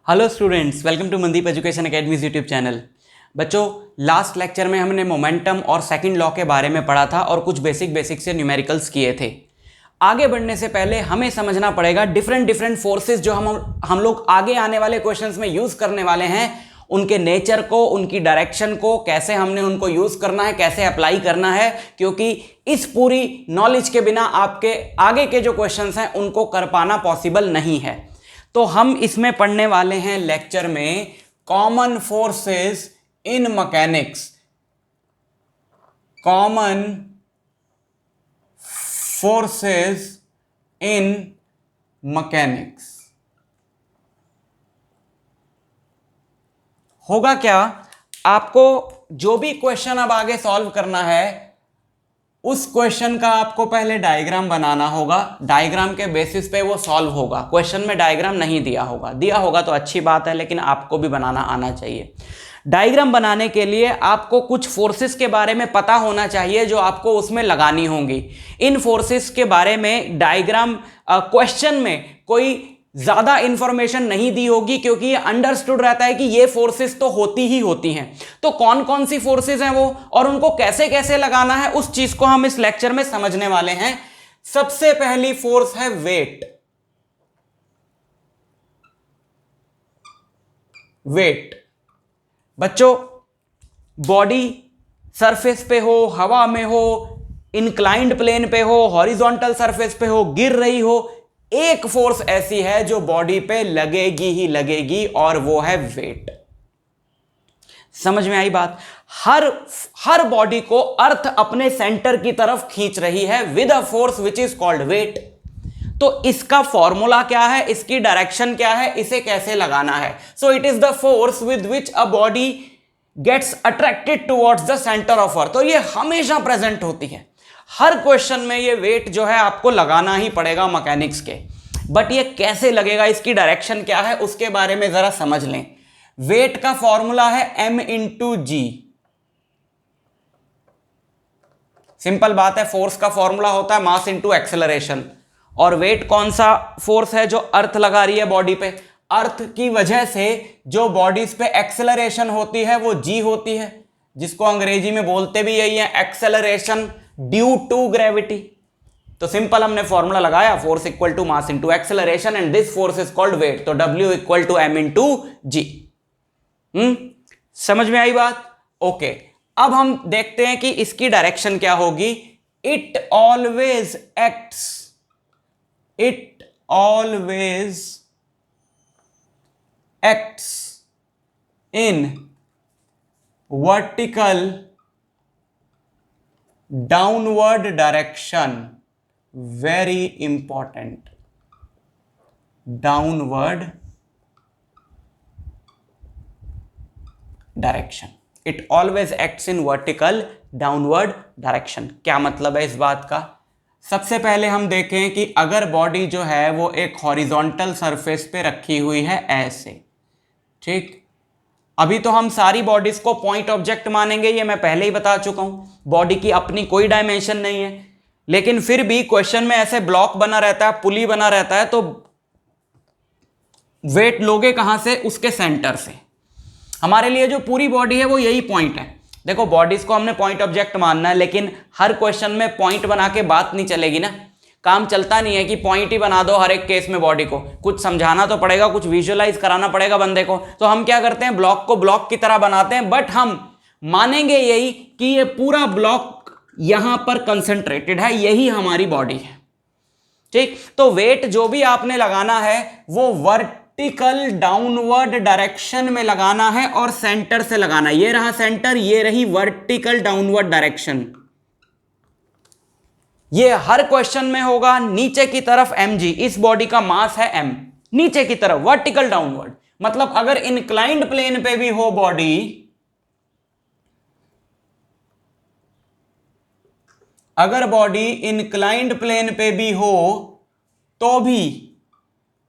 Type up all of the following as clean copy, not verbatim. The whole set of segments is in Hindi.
Hello students, welcome to Mandeep education academy's YouTube channel. बच्चों, लास्ट लेक्चर में हमने मोमेंटम और सेकंड लॉ के बारे में पढ़ा था और कुछ बेसिक से न्यूमेरिकल्स किए थे। आगे बढ़ने से पहले हमें समझना पड़ेगा डिफरेंट फोर्सेस जो हम लोग आगे आने वाले क्वेश्चंस में यूज करने वाले हैं, उनके नेचर को, उनकी डायरेक्शन को, कैसे हमने उनको यूज करना है, कैसे अप्लाई करना है, क्योंकि इस पूरी नॉलेज के बिना आपके आगे के जो क्वेश्चंस हैं उनको कर पाना पॉसिबल नहीं है। तो हम इसमें पढ़ने वाले हैं लेक्चर में common forces in mechanics, common forces in mechanics. होगा क्या, आपको जो भी क्वेश्चन अब आगे सॉल्व करना है उस क्वेश्चन का आपको पहले डायग्राम बनाना होगा। डायग्राम के बेसिस पे वो सॉल्व होगा। क्वेश्चन में डायग्राम नहीं दिया होगा तो अच्छी बात है, लेकिन आपको भी बनाना आना चाहिए। डायग्राम बनाने के लिए आपको कुछ फोर्सेस के बारे में पता होना चाहिए जो आपको उसमें लगानी होंगी। इन फोर्सेस के बारे में डायग्राम क्वेश्चन में कोई ज्यादा इंफॉर्मेशन नहीं दी होगी, क्योंकि ये अंडरस्टूड रहता है कि ये फोर्सेस तो होती ही होती हैं। तो कौन कौन सी फोर्सेस हैं वो और उनको कैसे कैसे लगाना है, उस चीज को हम इस लेक्चर में समझने वाले हैं। सबसे पहली फोर्स है वेट। वेट बच्चों, बॉडी सरफेस पे हो, हवा में हो, इंक्लाइंड प्लेन पे हो, हॉरिजॉन्टल सरफेस पे हो, गिर रही हो, एक फोर्स ऐसी है जो बॉडी पे लगेगी ही लगेगी, और वो है वेट। समझ में आई बात? हर बॉडी को अर्थ अपने सेंटर की तरफ खींच रही है with a force which is called weight. तो इसका फॉर्मूला क्या है, इसकी डायरेक्शन क्या है, इसे कैसे लगाना है? So it is the force with which a body gets attracted towards the centre of earth. तो ये हमेशा प्रेजेंट होती है। हर क्वेश्चन में ये वेट जो है आपको लगाना ही पड़ेगा मैकेनिक्स के। बट ये कैसे लगेगा, इसकी डायरेक्शन क्या है, उसके बारे में जरा समझ लें। वेट का फॉर्मूला है m इंटू जी। सिंपल बात है, फोर्स का फॉर्मूला होता है मास इंटू एक्सेलरेशन। और वेट कौन सा फोर्स है जो अर्थ लगा रही है बॉडी पे? अर्थ की वजह से जो बॉडीज पे एक्सेलरेशन होती है वो जी होती है, जिसको अंग्रेजी में बोलते भी यही है, एक्सेलरेशन ड्यू टू ग्रेविटी। तो सिंपल हमने फॉर्मूला लगाया, force equal to mass into acceleration, and this force is called weight. तो W equal to m into g. समझ में आई बात? ओके, अब हम देखते हैं कि इसकी डायरेक्शन क्या होगी। It always acts in vertical downward direction. Very important, downward direction. It always acts in vertical downward direction. क्या मतलब है इस बात का? सबसे पहले हम देखें कि अगर बॉडी जो है वो एक हॉरिजॉन्टल सरफेस पे रखी हुई है ऐसे, ठीक। अभी तो हम सारी बॉडीज को पॉइंट ऑब्जेक्ट मानेंगे, ये मैं पहले ही बता चुका हूं। बॉडी की अपनी कोई डायमेंशन नहीं है, लेकिन फिर भी क्वेश्चन में ऐसे ब्लॉक बना रहता है, पुली बना रहता है, तो वेट लोगे कहां से? उसके सेंटर से। हमारे लिए जो पूरी बॉडी है वो यही पॉइंट है। देखो, बॉडीज को हमने पॉइंट ऑब्जेक्ट मानना है, लेकिन हर क्वेश्चन में पॉइंट बना के बात नहीं चलेगी ना। काम चलता नहीं है कि पॉइंट ही बना दो हर एक केस में। बॉडी को कुछ समझाना तो पड़ेगा, कुछ विजुअलाइज कराना पड़ेगा बंदे को। तो हम क्या करते हैं, ब्लॉक को ब्लॉक की तरह बनाते हैं, बट हम मानेंगे यही कि ये पूरा ब्लॉक यहां पर कंसंट्रेटेड है, यही हमारी बॉडी है, ठीक। तो वेट जो भी आपने लगाना है वो वर्टिकल डाउनवर्ड डायरेक्शन में लगाना है और सेंटर से लगाना है। ये रहा सेंटर, ये रही वर्टिकल डाउनवर्ड डायरेक्शन। ये हर क्वेश्चन में होगा। नीचे की तरफ mg, इस बॉडी का मास है m, नीचे की तरफ वर्टिकल डाउनवर्ड। मतलब अगर इंक्लाइंड प्लेन पे भी हो बॉडी, अगर बॉडी इंक्लाइंड प्लेन पे भी हो तो भी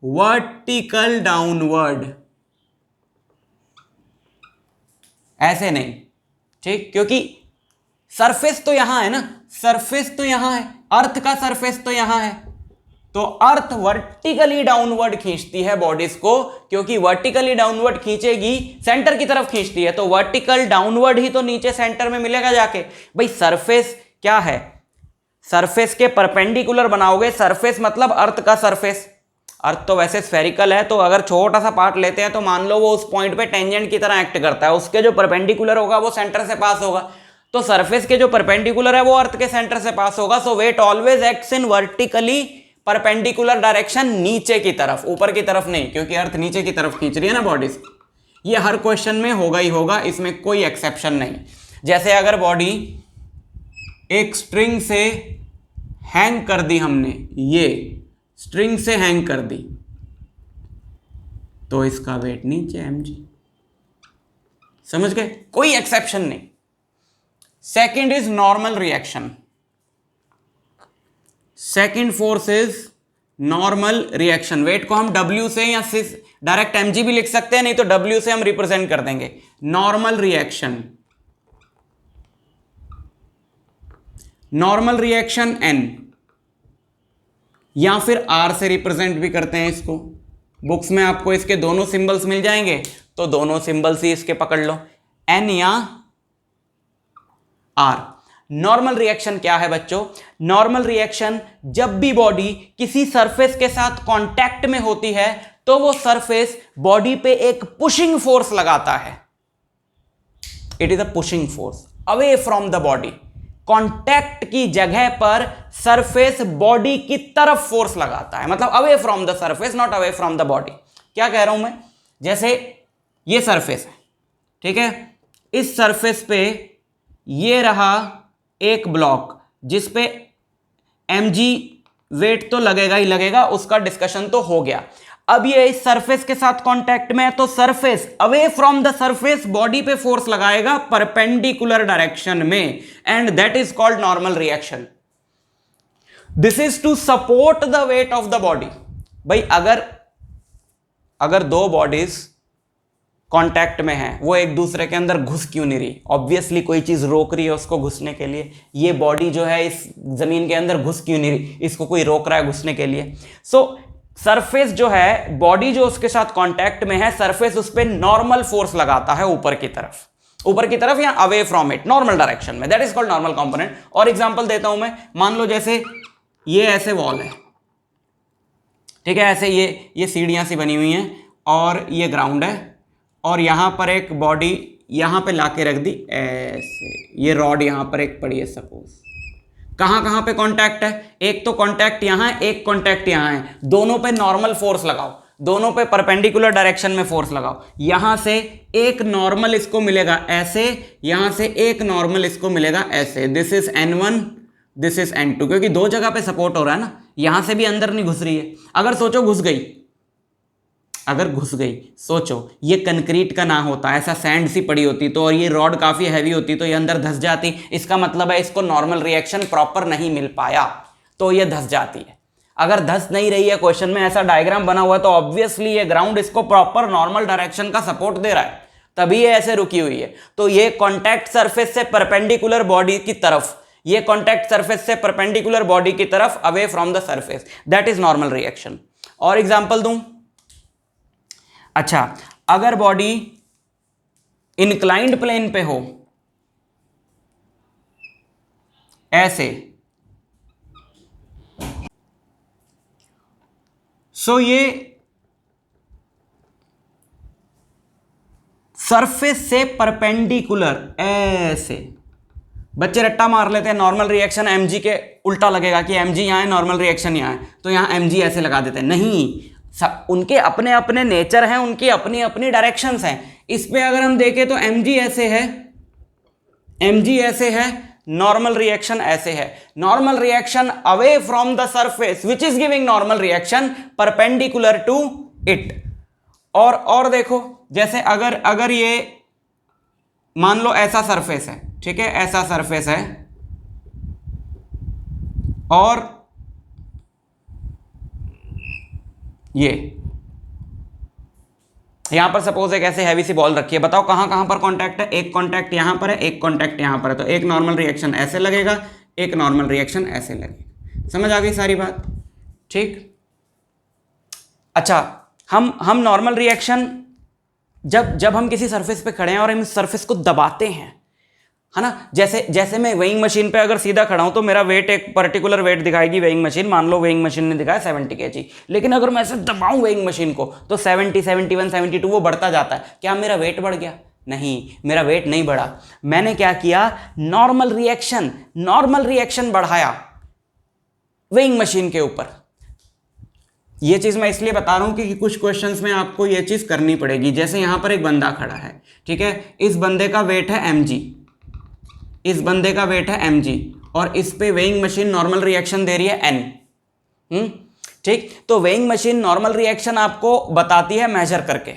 वर्टिकल डाउनवर्ड, ऐसे नहीं, ठीक। क्योंकि सरफेस तो यहां है ना, सरफेस तो यहां है, अर्थ का सरफेस तो यहां है, तो अर्थ वर्टिकली डाउनवर्ड खींचती है बॉडीज को, क्योंकि वर्टिकली डाउनवर्ड खींचेगी, सेंटर की तरफ खींचती है, तो वर्टिकल डाउनवर्ड ही तो नीचे सेंटर में मिलेगा जाके। भाई सरफेस क्या है, सरफेस के परपेंडिकुलर बनाओगे, सरफेस मतलब अर्थ का सरफेस, अर्थ तो वैसे स्फेरिकल है, तो अगर छोटा सा पार्ट लेते हैं तो मान लो वो उस पॉइंट पे टेंजेंट की तरह एक्ट करता है, उसके जो परपेंडिकुलर होगा वो सेंटर से पास होगा, तो सरफेस के जो परपेंडिकुलर है वो अर्थ के सेंटर से पास होगा। So weight always acts in vertically perpendicular direction, नीचे की तरफ, ऊपर की तरफ नहीं, क्योंकि अर्थ नीचे की तरफ खींच रही है ना बॉडीज। ये हर क्वेश्चन में होगा ही होगा, इसमें कोई एक्सेप्शन नहीं। जैसे अगर बॉडी एक स्ट्रिंग से हैंग कर दी हमने, ये स्ट्रिंग से हैंग कर दी, तो इसका वेट नीचे mg, समझ गए, कोई एक्सेप्शन नहीं। Second is normal reaction, second force is normal reaction. Weight को हम W से या डायरेक्ट mg भी लिख सकते हैं, नहीं तो W से हम रिप्रेजेंट कर देंगे। Normal reaction, normal reaction n, या फिर R से रिप्रेजेंट भी करते हैं इसको। बुक्स में आपको इसके दोनों सिंबल्स मिल जाएंगे, तो दोनों सिंबल्स ही इसके पकड़ लो, N या R। नॉर्मल रिएक्शन क्या है बच्चों? नॉर्मल रिएक्शन जब भी बॉडी किसी सरफेस के साथ कांटेक्ट में होती है तो वो सरफेस बॉडी पे एक पुशिंग फोर्स लगाता है। It is a pushing force away from the body. Contact की जगह पर सरफेस बॉडी की तरफ फोर्स लगाता है, मतलब away from the surface, not away from the body. क्या कह रहा हूं मैं? जैसे ये सरफेस है, ठीक है, इस सरफेस पे ये रहा एक ब्लॉक जिस पे mg वेट तो लगेगा ही लगेगा, उसका डिस्कशन तो हो गया। अब ये इस सरफेस के साथ कांटेक्ट में है तो surface away from the surface body पे फोर्स लगाएगा परपेंडिकुलर डायरेक्शन में, and that is called normal reaction. This is to support the weight of the body. भाई अगर दो बॉडीज कांटेक्ट में है, वो एक दूसरे के अंदर घुस क्यों नहीं रही? ऑब्वियसली कोई चीज रोक रही है उसको घुसने के लिए। ये बॉडी जो है इस जमीन के अंदर घुस क्यों नहीं रही? इसको कोई रोक रहा है घुसने के लिए। सो सरफेस जो है, बॉडी जो उसके साथ कांटेक्ट में है, सरफेस उस पर नॉर्मल फोर्स लगाता है ऊपर की तरफ या away from it, normal direction में। That is called normal component. और एग्जांपल देता हूं मैं, मान लो जैसे ये ऐसे वॉल है, ठीक है, ऐसे ये सीढ़ियां सी बनी हुई हैं और ये ग्राउंड है, और यहां पर एक बॉडी यहां पे लाके रख दी ऐसे, ये रॉड यहां पर एक पड़ी है सपोज। कहां पे कांटेक्ट है? एक तो कांटेक्ट यहां है, एक कांटेक्ट यहां है, दोनों पे नॉर्मल फोर्स लगाओ, दोनों पे परपेंडिकुलर डायरेक्शन में फोर्स लगाओ। यहां से एक नॉर्मल इसको मिलेगा ऐसे, यहां से एक नॉर्मल इसको मिलेगा ऐसे। This is n1, this is n2, क्योंकि दो जगह पे सपोर्ट हो रहा है ना, यहां से भी अंदर नहीं घुस रही है। अगर सोचो घुस गई, सोचो ये कंक्रीट का ना होता, ऐसा सैंड सी पड़ी होती तो, और ये रॉड काफी हैवी होती तो ये अंदर धस जाती। इसका मतलब है इसको नॉर्मल रिएक्शन प्रॉपर नहीं मिल पाया तो ये धस जाती है। अगर धस नहीं रही है, क्वेश्चन में ऐसा डायग्राम बना हुआ है, तो ऑब्वियसली ये ग्राउंड इसको प्रॉपर नॉर्मल डायरेक्शन का सपोर्ट दे रहा है, तभी ये ऐसे रुकी हुई है। तो ये कॉन्टैक्ट सरफेस से परपेंडिकुलर बॉडी की तरफ, ये कॉन्टैक्ट सरफेस से परपेंडिकुलर बॉडी की तरफ away from the surface, that is normal reaction. और एग्जांपल दूं? अच्छा, अगर बॉडी इंक्लाइंड प्लेन पे हो ऐसे, सो ये सरफेस से परपेंडिकुलर ऐसे, बच्चे रट्टा मार लेते हैं, नॉर्मल रिएक्शन mg के उल्टा लगेगा कि mg यहां है, नॉर्मल रिएक्शन यहां है, तो यहां mg ऐसे लगा देते हैं। नहीं, उनके अपने अपने नेचर हैं, उनकी अपनी अपनी डायरेक्शंस हैं। इस पे अगर हम देखें तो mg ऐसे है, नॉर्मल रिएक्शन ऐसे है। Normal reaction away from the surface which is giving normal reaction perpendicular to it. और देखो, जैसे अगर ये मान लो ऐसा सरफेस है, ठीक है, ऐसा सरफेस है, और ये यहां पर सपोज एक ऐसे हैवी सी बॉल रखी है। बताओ कहां पर कांटेक्ट है? एक कांटेक्ट यहां पर है, एक कांटेक्ट यहां पर है, तो एक नॉर्मल रिएक्शन ऐसे लगेगा, एक नॉर्मल रिएक्शन ऐसे लगेगा। समझ आ गई सारी बात? ठीक। अच्छा, हम नॉर्मल रिएक्शन जब हम किसी सरफेस पे खड़े हैं और हम इस सरफेस को दबाते हैं, है ना, जैसे मैं वेइंग मशीन पे अगर सीधा खड़ा हूं तो मेरा वेट एक पर्टिकुलर वेट दिखाएगी वेइंग मशीन, मान लो वेइंग मशीन ने दिखाया 70 kg, लेकिन अगर मैं ऐसे दबाऊं वेइंग मशीन को तो 70, 71, 72 वो बढ़ता जाता है। क्या मेरा वेट बढ़ गया? नहीं, मेरा वेट नहीं बढ़ा। मैंने क्या किया? नॉर्मल रिएक्शन बढ़ाया वेइंग मशीन के ऊपर। ये चीज मैं इसलिए बता रहा हूं कि कुछ क्वेश्चंस में आपको ये चीज करनी पड़ेगी। जैसे यहां पर एक बंदा खड़ा है, ठीक है, इस बंदे का वेट है mg, इस बंदे का वेट है mg और इस पे वेइंग मशीन नॉर्मल रिएक्शन दे रही है n। ठीक, तो वेइंग मशीन नॉर्मल रिएक्शन आपको बताती है मेजर करके।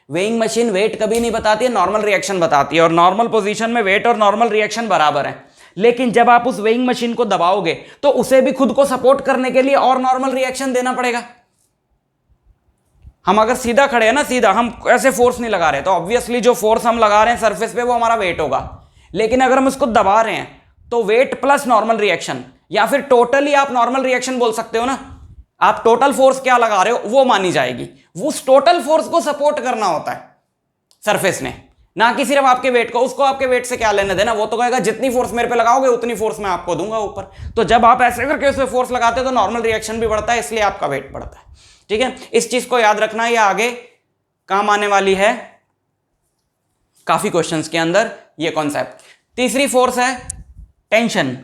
वेइंग मशीन वेट कभी नहीं बताती है, नॉर्मल रिएक्शन बताती है, और नॉर्मल पोजीशन में वेट और नॉर्मल रिएक्शन बराबर है। लेकिन जब आप उस वेइंग मशीन को दबाओगे तो उसे भी खुद को सपोर्ट करने के लिए और नॉर्मल रिएक्शन देना पड़ेगा। हम अगर सीधा खड़े हैं ना, सीधा हम ऐसे फोर्स नहीं लगा रहे, तो ऑब्वियसली जो फोर्स हम लगा रहे हैं सरफेस पे वो हमारा वेट होगा। लेकिन अगर हम उसको दबा रहे हैं तो वेट प्लस नॉर्मल रिएक्शन, या फिर टोटली आप नॉर्मल रिएक्शन बोल सकते हो ना। आप टोटल फोर्स क्या लगा रहे हो वो मानी जाएगी। वो उस टोटल फोर्स को सपोर्ट करना होता है सरफेस ने, ना कि सिर्फ आपके वेट को। उसको आपके वेट से क्या लेना देना, वो तो कहेगा जितनी फोर्स मेरे पे लगाओगे उतनी फोर्स मैं आपको दूंगा ऊपर। तो जब आप ऐसे करके उस पे फोर्स लगाते हो तो नॉर्मल रिएक्शन भी बढ़ता है, इसलिए आपका वेट बढ़ता है। ठीक है, इस चीज को याद रखना, ये आगे काम आने वाली है काफी क्वेश्चंस के अंदर ये कॉन्सेप्ट। तीसरी फोर्स है टेंशन,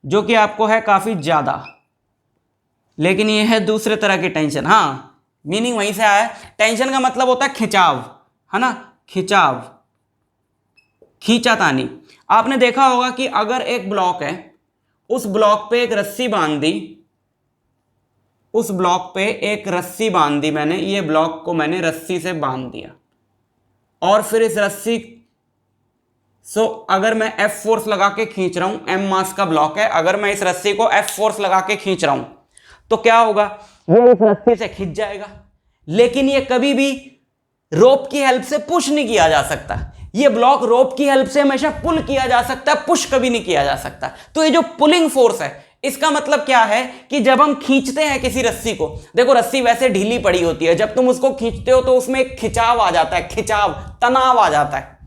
जो कि आपको है काफी ज्यादा, लेकिन ये है दूसरे तरह की टेंशन। हाँ, मीनिंग वहीं से आया है। टेंशन का मतलब होता है खिंचाव, है ना, खिंचाव, खींचातानी। आपने देखा होगा कि अगर एक ब्लॉक है, उस ब्लॉक पे एक रस्सी बांध दी, उस ब्लॉक पे एक रस्सी बांध दी मैंने, ये ब्लॉक को मैंने रस्सी से बांध दिया, और फिर इस रस्सी अगर मैं F फोर्स लगा के खींच रहा हूं, M मास का ब्लॉक है, अगर मैं इस रस्सी को F फोर्स लगा के खींच रहा हूं तो क्या होगा, वो इस रस्सी से खिंच जाएगा। लेकिन ये कभी भी रोप की हेल्प से पुश नहीं किया जा सकता। ये ब्लॉक रोप की हेल्प से हमेशा पुल किया जा सकता है, पुश कभी नहीं किया जा सकता। तो ये जो पुलिंग फोर्स है, इसका मतलब क्या है कि जब हम खींचते हैं किसी रस्सी को, देखो रस्सी वैसे ढीली पड़ी होती है, जब तुम उसको खींचते हो तो उसमें एक खिंचाव आ जाता है, खिंचाव, तनाव आ जाता है,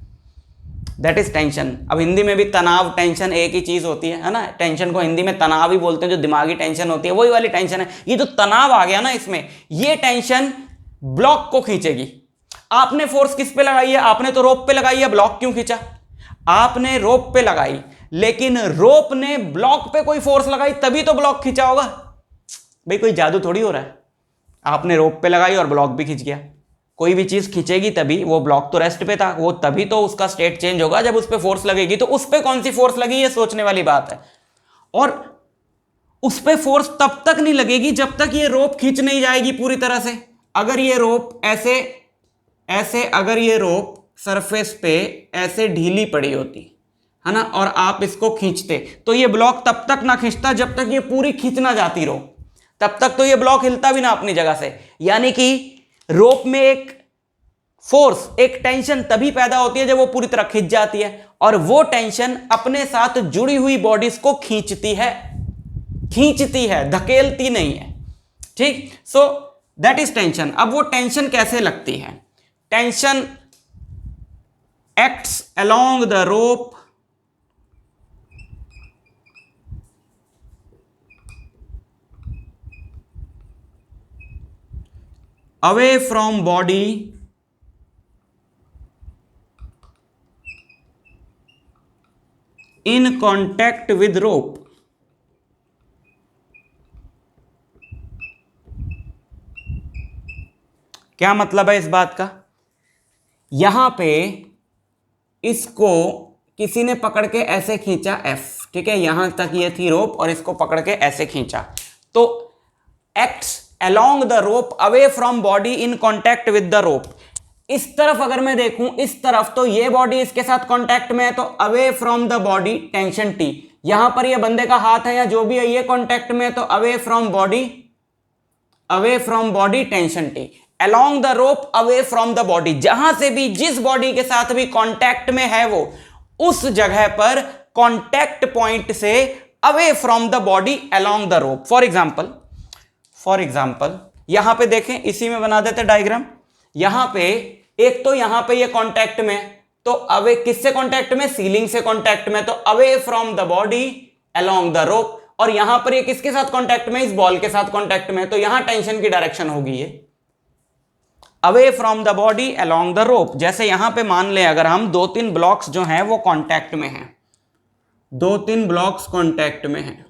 दैट इज टेंशन। अब हिंदी में भी तनाव टेंशन एक ही चीज होती है ना। टेंशन को हिंदी में तनाव ही बोलते हैं, जो दिमागी टेंशन होती है वही वाली टेंशन है। ये जो तनाव आ गया ना इसमें, ये टेंशन ब्लॉक को खींचेगी। आपने फोर्स किस पे लगाई है? आपने तो रोप पे लगाई है, ब्लॉक क्यों खींचा? आपने रोप पे लगाई, लेकिन रोप ने ब्लॉक पे कोई फोर्स लगाई तभी तो ब्लॉक खींचा होगा। भाई कोई जादू थोड़ी हो रहा है। आपने रोप पे लगाई और ब्लॉक भी खींच गया। कोई भी चीज खींचेगी तभी, वो ब्लॉक तो रेस्ट पे था, वो तभी तो उसका स्टेट चेंज होगा जब उस पे फोर्स लगेगी। तो उस पे कौन सी फोर्स लगी, ये सोचने वाली बात है। और उस पे फोर्स तब तक नहीं लगेगी जब तक ये रोप खींच नहीं जाएगी पूरी तरह से। अगर ये रोप ऐसे अगर ये रोप सरफेस पे ऐसे ढीली पड़ी होती है ना, और आप इसको खींचते, तो ये ब्लॉक तब तक ना खींचता जब तक ये पूरी खींचना जाती रो, तब तक तो ये ब्लॉक हिलता भी ना अपनी जगह से। यानी कि रोप में एक फोर्स, एक टेंशन तभी पैदा होती है जब वो पूरी तरह खींच जाती है, और वो टेंशन अपने साथ जुड़ी हुई बॉडीज को खींचती है, धकेलती नहीं है। ठीक, सो दैट इज टेंशन। अब वो टेंशन कैसे लगती है? Tension acts along the rope away from body in contact with rope। क्या मतलब है इस बात का? यहां पे इसको किसी ने पकड़ के ऐसे खींचा F, ठीक है, यहां तक ये थी रोप और इसको पकड़ के ऐसे खींचा, तो acts along the rope away from body in contact with the rope। इस तरफ अगर मैं देखूं, इस तरफ, तो ये बॉडी इसके साथ कांटेक्ट में है, तो away from the body tension T। यहां पर ये बंदे का हाथ है या जो भी है ये कांटेक्ट में है, तो away from body tension T। along the rope away from the body, जहां से भी जिस बॉडी के साथ भी कांटेक्ट में है वो, उस जगह पर कांटेक्ट पॉइंट से away from the body along the rope। For example for example यहां पे देखें, इसी में बना देते डायग्राम। यहां पे एक तो यहां पे ये कांटेक्ट में, तो अवे किससे कांटेक्ट में, सीलिंग से कांटेक्ट में, तो away from the body along the rope. और यहां पर ये किसके साथ कांटेक्ट में, इस बॉल के साथ कांटेक्ट में, तो यहां टेंशन की डायरेक्शन होगी ये away from the body along the rope. जैसे यहां पे मान लें अगर हम 2-3 ब्लॉक्स जो हैं वो कांटेक्ट में हैं, 2-3 ब्लॉक्स कांटेक्ट में हैं,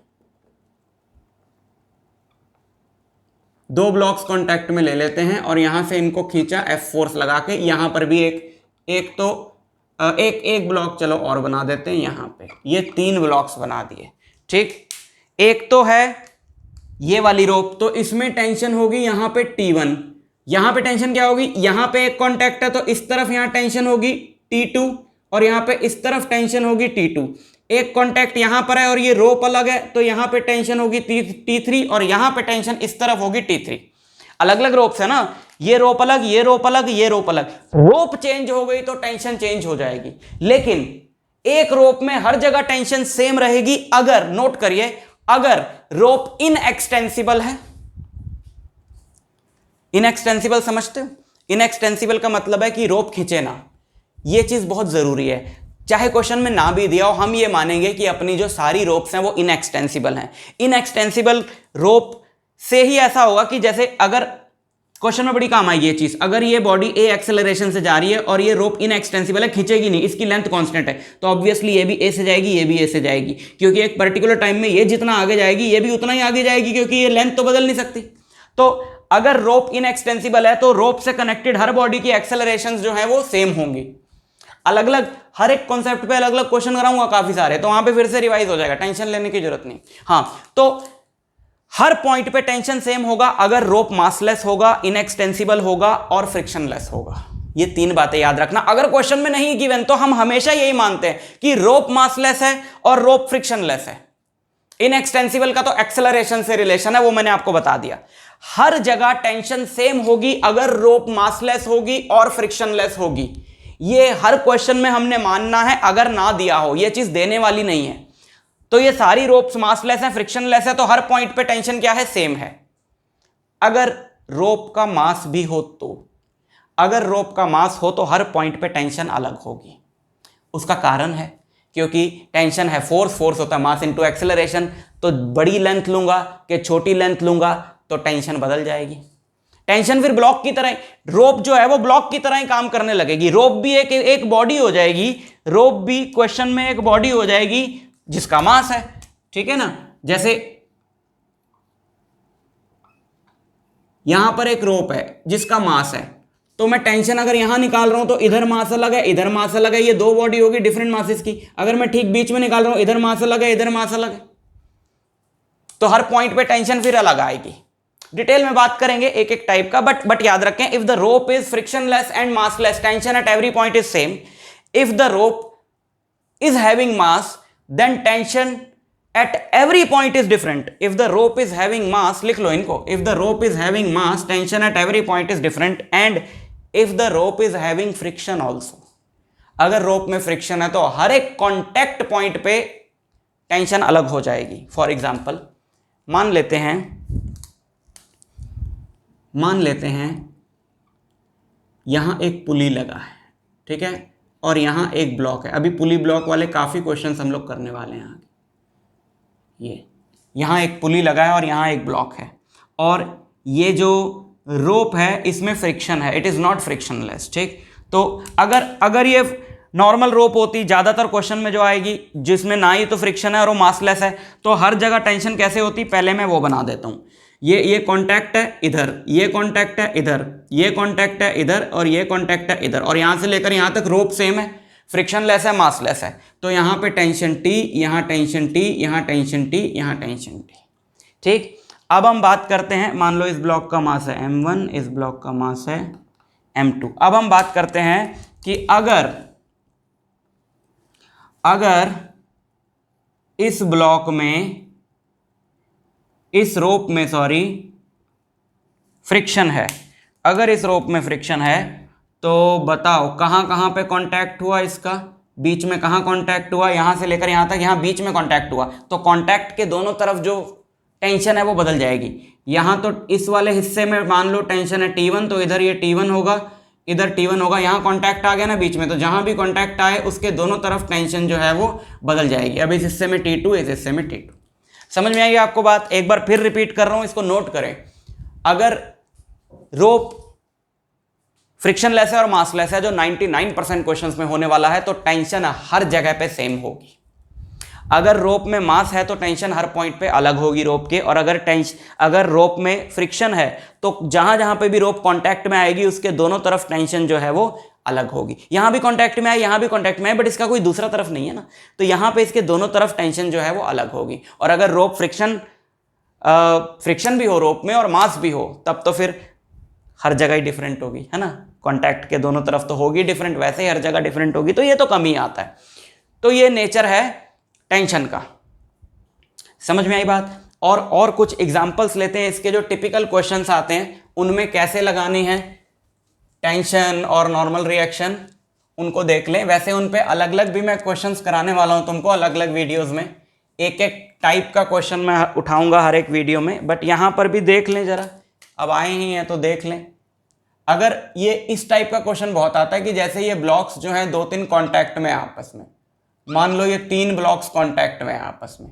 2 ब्लॉक्स कांटेक्ट में ले लेते हैं और यहां से इनको खींचा F फोर्स लगा के। यहां पर भी एक ब्लॉक चलो और बना देते हैं यहां पे, ये 3 ब्लॉक्स बना दिए। ठीक, एक तो है ये वाली रोप, तो इसमें टेंशन होगी यहां पे T1। यहां पे टेंशन क्या होगी, यहां पे एक कांटेक्ट है तो इस तरफ यहां टेंशन होगी T2 और यहां पे इस तरफ टेंशन होगी T2। एक कांटेक्ट यहां पर है और ये रोप अलग है तो यहां पे टेंशन होगी T3 और यहां पे टेंशन इस तरफ होगी T3। अलग अलग रोप्स है ना, ये रोप अलग, ये रोप अलग, ये रोप अलग। रोप चेंज हो गई तो टेंशन चेंज हो जाएगी, लेकिन एक रोप में हर जगह टेंशन सेम रहेगी अगर, नोट करिए, अगर रोप इनएक्सटेंसिबल है। इनएक्सटेंसिबल समझते हो, इनएक्सटेंसिबल का मतलब है कि रोप खींचे ना। यह चीज बहुत जरूरी है, चाहे क्वेश्चन में ना भी दिया हो, हम ये मानेंगे कि अपनी जो सारी रोप्स हैं वो इनएक्सटेंसिबल हैं। इनएक्सटेंसिबल रोप से ही ऐसा होगा कि जैसे अगर क्वेश्चन में बड़ी काम आएगी ये चीज, अगर ये बॉडी ए एक्सेलरेशन से जा रही है और ये रोप इनएक्सटेंसिबल है, खींचेगी नहीं, इसकी लेंथ कांस्टेंट है, तो ऑब्वियसली ये भी ए से जाएगी, ये भी ए से जाएगी, क्योंकि एक पर्टिकुलर टाइम में ये जितना आगे जाएगी ये भी उतना ही आगे जाएगी, क्योंकि ये लेंथ तो बदल नहीं सकती। तो अगर रोप इनएक्सटेंसिबल है तो रोप से कनेक्टेड हर बॉडी की एक्सेलरेशंस जो है वो सेम होंगी। अलग अलग हर एक कॉन्सेप्ट पे अलग अलग क्वेश्चन कराऊंगा काफी सारे, तो वहां पे फिर से रिवाइज हो जाएगा, टेंशन लेने की जरूरत नहीं। हाँ, तो हर पॉइंट पे टेंशन सेम होगा अगर रोप मासलेस होगा, इनएक्सटेंसिबल होगा और फ्रिक्शनलेस होगा। ये 3 बातें याद रखना। अगर क्वेश्चन में नहीं गिवन तो हम हमेशा यही मानते हैं कि रोप मासलेस है और रोप फ्रिक्शनलेस है। इनएक्सटेंसिबल का तो एक्सेलरेशन से रिलेशन है, वो मैंने आपको बता दिया। हर जगह टेंशन सेम होगी अगर रोप मासलेस होगी और फ्रिक्शनलेस होगी। ये हर क्वेश्चन में हमने मानना है, अगर ना दिया हो, ये चीज देने वाली नहीं है। तो ये सारी रोप्स मासलेस हैं, फ्रिक्शनलेस है, तो हर पॉइंट पे टेंशन क्या है, सेम है। अगर रोप का मास भी हो तो, अगर रोप का मास हो तो हर पॉइंट पे टेंशन अलग होगी। उसका कारण है क्योंकि टेंशन है फोर्स, फोर्स होता है मास इनटू एक्सेलरेशन। तो बड़ी लेंथ लूंगा कि छोटी लेंथ लूंगा तो टेंशन बदल जाएगी। टेंशन फिर ब्लॉक की तरह, रोप जो है वो ब्लॉक की तरह ही काम करने लगेगी। रोप भी एक बॉडी हो जाएगी, रोप भी क्वेश्चन में एक बॉडी हो जाएगी जिसका मास है, ठीक है ना। जैसे यहां पर एक रोप है जिसका मास है, तो मैं टेंशन अगर यहां निकाल रहा हूं तो इधर मास अलग है, इधर मास अलग है, ये 2 बॉडी होगी डिफरेंट मासेस की। अगर मैं ठीक बीच में निकाल रहा हूं, इधर मास अलग है, इधर मास अलग है, तो हर पॉइंट पे टेंशन फिर अलग आएगी। डिटेल में बात करेंगे एक एक टाइप का, बट याद रखें, if the rope is frictionless and massless, tension at every point is same. If the rope is having mass, then tension at every point is different. If the rope is having mass, लिख लो इनको, if the rope is having mass, tension at every point is different, and if the rope is having friction also, अगर रोप में फ्रिक्शन है तो हर एक कॉन्टैक्ट पॉइंट पे टेंशन अलग हो जाएगी। फॉर एग्जाम्पल मान लेते हैं यहां एक पुली लगा है, ठीक है, और यहां एक ब्लॉक है। अभी पुली ब्लॉक वाले काफी क्वेश्चंस हम लोग करने वाले हैं आगे। ये यहां एक पुली लगा है और यहां एक ब्लॉक है, और ये जो रोप है इसमें फ्रिक्शन है, इट इज नॉट फ्रिक्शनलेस, ठीक। तो अगर ये नॉर्मल रोप होती, ज्यादातर क्वेश्चन में जो आएगी जिसमें ना ही तो फ्रिक्शन है और वो मासलेस है, तो हर जगह टेंशन कैसे होती, पहले मैं वो बना देता हूं। ये कॉन्टैक्ट है इधर, ये कॉन्टैक्ट है इधर, ये कॉन्टैक्ट है इधर, और ये कॉन्टैक्ट है इधर, और यहां से लेकर यहां तक रोप सेम है, फ्रिक्शनलेस है, मासलेस है। तो यहां पे टेंशन T, यहां टेंशन T, यहां टेंशन T, यहां टेंशन T, ठीक। अब हम बात करते हैं, मान लो इस ब्लॉक का मास है m1, इस ब्लॉक का मास है m2। अब हम बात करते हैं कि अगर इस ब्लॉक में, इस रोप में फ्रिक्शन है, अगर इस रोप में फ्रिक्शन है तो बताओ कहां कहां पे कांटेक्ट हुआ, इसका बीच में कहां कांटेक्ट हुआ, यहां से लेकर यहां तक, यहां बीच में कांटेक्ट हुआ। तो कांटेक्ट के दोनों तरफ जो टेंशन है वो बदल जाएगी। यहाँ तो इस वाले हिस्से में मान लो टेंशन है T1, तो इधर ये T1 होगा, इधर T1 होगा, यहाँ कॉन्टैक्ट आ गया ना बीच में, तो जहाँ भी कॉन्टैक्ट आए उसके दोनों तरफ टेंशन जो है वो बदल जाएगी। अब इस हिस्से में T2, इस हिस्से में T2। समझ में आई आपको बात? एक बार फिर रिपीट कर रहा हूँ, इसको नोट करें। अगर रोप फ्रिक्शनलेस है और मासलेस है, जो 99% क्वेश्चंस में होने वाला है, तो टेंशन हर जगह पे सेम होगी। अगर रोप में मास है तो टेंशन हर पॉइंट पे अलग होगी रोप के, और अगर रोप में फ्रिक्शन है तो जहां जहां पे भी रोप कांटेक्ट में आएगी उसके दोनों तरफ टेंशन जो है वो अलग होगी। यहां भी कांटेक्ट में है, यहां भी कांटेक्ट में है, बट इसका कोई दूसरा तरफ नहीं है ना, तो यहां पे इसके दोनों तरफ टेंशन जो है वो अलग होगी। और अगर रोप फ्रिक्शन भी हो रोप में और मास भी हो, तब तो फिर हर जगह ही डिफरेंट होगी, है ना। कांटेक्ट के दोनों तरफ तो होगी डिफरेंट, वैसे ही हर जगह डिफरेंट होगी, तो ये तो कम ही आता है। तो ये नेचर है टेंशन का। समझ में आई बात? और कुछ एग्जांपल्स लेते हैं इसके, जो टिपिकल क्वेश्चंस आते हैं उनमें कैसे लगाने हैं टेंशन और नॉर्मल रिएक्शन, उनको देख लें। वैसे उन पे अलग अलग भी मैं क्वेश्चंस कराने वाला हूं तुमको, अलग अलग वीडियोस में एक एक टाइप का क्वेश्चन मैं उठाऊंगा हर एक वीडियो में, बट यहां पर भी देख लें जरा, अब आए ही हैं तो देख लें। अगर ये इस टाइप का क्वेश्चन बहुत आता है कि जैसे ये ब्लॉक्स जो हैं 2-3 कॉन्टैक्ट में आपस में, मान लो ये 3 ब्लॉक्स कांटेक्ट में आपस में,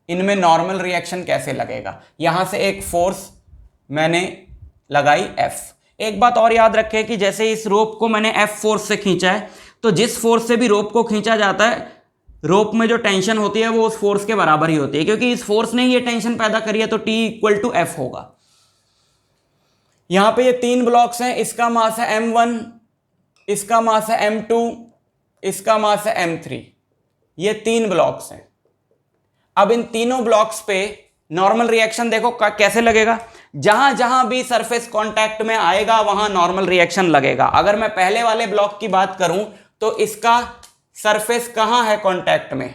इनमें नॉर्मल रिएक्शन कैसे लगेगा। यहां से एक फोर्स मैंने लगाई F। एक बात और याद रखें कि जैसे इस रोप को मैंने F फोर्स से खींचा है, तो जिस फोर्स से भी रोप को खींचा जाता है, रोप में जो टेंशन होती है वो उस फोर्स के बराबर ही होती है, क्योंकि इस फोर्स ने ही ये टेंशन पैदा करी है, तो T = F होगा। यहां पे ये 3 ब्लॉक्स हैं, इसका मास है M1, इसका मास है M2, इसका मास है M3। ये 3 ब्लॉक्स हैं। अब इन तीनों ब्लॉक्स पे नॉर्मल रिएक्शन देखो कैसे लगेगा। जहां जहां भी सरफेस कांटेक्ट में आएगा वहां नॉर्मल रिएक्शन लगेगा। अगर मैं पहले वाले ब्लॉक की बात करूं तो इसका सरफेस कहां है कांटेक्ट में,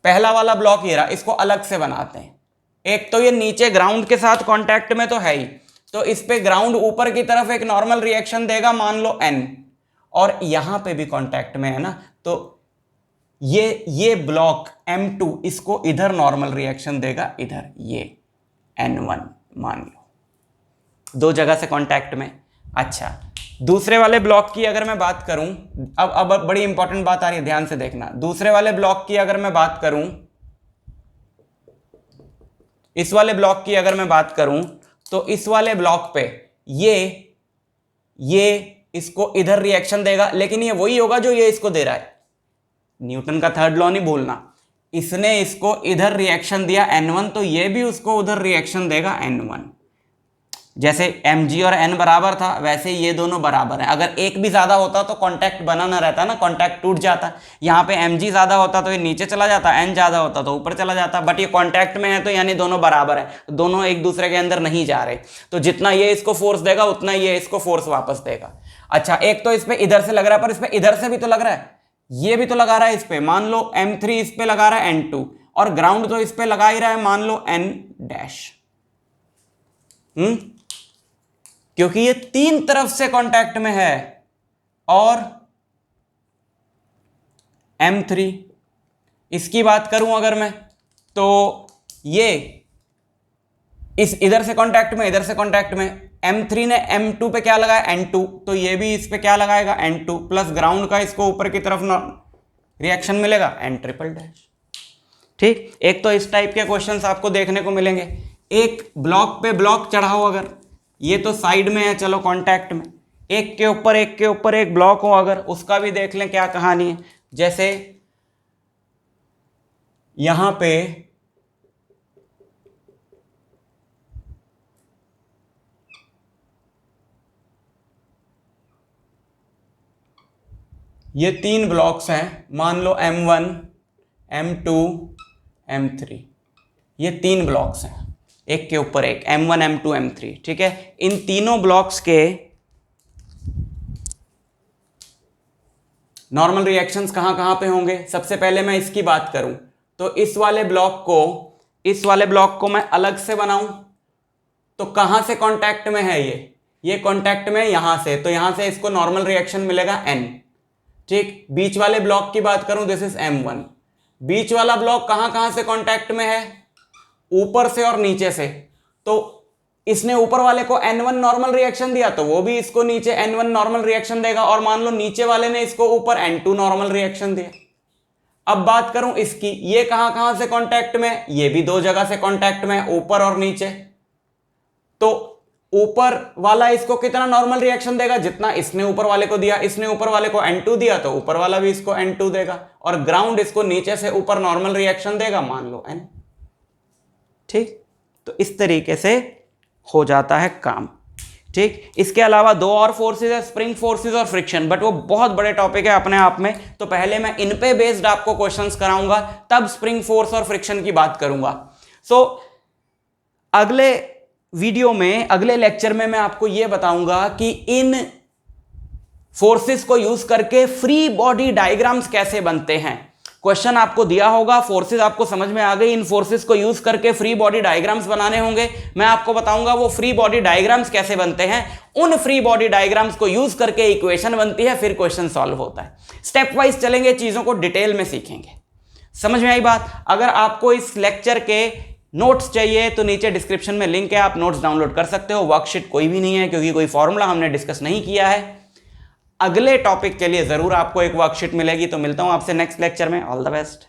पहला वाला ब्लॉक ये रहा, इसको अलग से बनाते हैं। एक तो ये नीचे ग्राउंड के साथ कांटेक्ट में तो है ही, तो इस पे ग्राउंड ऊपर की तरफ एक नॉर्मल रिएक्शन देगा, मान लो N, और यहां पे भी कांटेक्ट में है ना, तो ये ब्लॉक M2 इसको इधर नॉर्मल रिएक्शन देगा, इधर ये N1 मान लो, 2 जगह से कांटेक्ट में। अच्छा, दूसरे वाले ब्लॉक की अगर मैं बात करूं, अब बड़ी इंपॉर्टेंट बात आ रही है, ध्यान से देखना। दूसरे वाले ब्लॉक की अगर मैं बात करूं, इस वाले ब्लॉक की अगर मैं बात करूं, तो इस वाले ब्लॉक पे ये इसको इधर रिएक्शन देगा, लेकिन ये वही होगा जो ये इसको दे रहा है। न्यूटन का 3rd लॉ नहीं भूलना। इसने इसको इधर रिएक्शन दिया N1, तो ये भी उसको उधर रिएक्शन देगा N1। जैसे mg और n बराबर था, वैसे ये दोनों बराबर हैं। अगर एक भी ज्यादा होता तो कांटेक्ट बना ना रहता ना, कांटेक्ट टूट जाता। यहाँ पे mg ज्यादा होता तो ये नीचे चला जाता, n ज्यादा होता तो ऊपर चला जाता, बट ये कांटेक्ट में है तो यानी दोनों बराबर है, दोनों एक दूसरे के अंदर नहीं जा रहे, तो जितना ये इसको फोर्स देगा उतना ये इसको फोर्स वापस देगा। अच्छा, एक तो इस पे इधर से लग रहा है, पर इस पे इधर से भी तो लग रहा है, ये भी तो लगा रहा है इस पे, मान लो M3 इस पे लगा रहा है N2, और ग्राउंड तो इस पे लगा ही रहा है, मान लो N डैश। क्योंकि ये 3 तरफ से कांटेक्ट में है, और M3 इसकी बात करूं अगर मैं, तो ये इस इधर से कांटेक्ट में, इधर से कांटेक्ट में, M3 ने M2 पे क्या लगाया N2, तो ये भी इस पे क्या लगाएगा N2, प्लस ग्राउंड का इसको ऊपर की तरफ रिएक्शन मिलेगा N''। ठीक, एक तो इस टाइप के क्वेश्चंस आपको देखने को मिलेंगे। एक ब्लॉक पे ब्लॉक चढ़ाओ, अगर ये तो साइड में है, चलो कांटेक्ट में, एक के ऊपर एक ब्लॉक हो अगर, उसका भी देख लें क्या कहानी है। जैसे यहां पे ये 3 ब्लॉक्स हैं, मान लो M1, M2, M3, ये 3 ब्लॉक्स हैं, एक के ऊपर एक, M1, M2, M3। ठीक है, इन तीनों ब्लॉक्स के नॉर्मल रिएक्शंस कहां कहां पे होंगे। सबसे पहले मैं इसकी बात करूं तो इस वाले ब्लॉक को मैं अलग से बनाऊं तो कहां से कांटेक्ट में है, ये कांटेक्ट में यहां से, तो यहां से इसको नॉर्मल रिएक्शन मिलेगा N। ठीक, बीच वाले ब्लॉक की बात करूं, दिस इज M1, बीच वाला ब्लॉक कहां कहां से कांटेक्ट में है, ऊपर से और नीचे से। तो इसने ऊपर वाले को N1 नॉर्मल रिएक्शन दिया तो वो भी इसको नीचे N1 नॉर्मल रिएक्शन देगा, और मान लो नीचे वाले ने इसको ऊपर N2 नॉर्मल रिएक्शन दिया। अब बात करूं इसकी, ये कहां कहां से कांटेक्ट में, ये भी दो जगह से कांटेक्ट में, ऊपर और नीचे। तो ऊपर वाला इसको कितना नॉर्मल रिएक्शन देगा, जितना इसने ऊपर वाले को दिया। इसने ऊपर वाले को N2 दिया तो ऊपर वाला भी इसको N2 देगा, और ग्राउंड इसको नीचे से ऊपर नॉर्मल रिएक्शन देगा, मान लो N। ठीक, तो इस तरीके से हो जाता है काम। ठीक, इसके अलावा दो और फोर्सेस है, स्प्रिंग फोर्सेस और फ्रिक्शन, बट वो बहुत बड़े टॉपिक है अपने आप में, तो पहले मैं इन पे बेस्ड आपको क्वेश्चंस कराऊंगा, तब स्प्रिंग फोर्स और फ्रिक्शन की बात करूंगा। सो अगले वीडियो में, अगले लेक्चर में मैं आपको यह बताऊंगा कि इन फोर्सेस को यूज करके फ्री बॉडी डायग्राम्स कैसे बनते हैं। क्वेश्चन आपको दिया होगा, फोर्सेस आपको समझ में आ गई, इन फोर्सेस को यूज करके फ्री बॉडी डायग्राम्स बनाने होंगे। मैं आपको बताऊंगा वो फ्री बॉडी डायग्राम्स कैसे बनते हैं, उन फ्री बॉडी डायग्राम्स को यूज करके इक्वेशन बनती है, फिर क्वेश्चन सॉल्व होता है। स्टेप वाइज चलेंगे, चीजों को डिटेल में सीखेंगे। समझ में आई बात? अगर आपको इस लेक्चर के नोट्स चाहिए तो नीचे डिस्क्रिप्शन में लिंक है, आप नोट्स डाउनलोड कर सकते हो। वर्कशीट कोई भी नहीं है क्योंकि कोई फॉर्मूला हमने डिस्कस नहीं किया है। अगले टॉपिक के लिए जरूर आपको एक वर्कशीट मिलेगी, तो मिलता हूं आपसे नेक्स्ट लेक्चर में। All the best.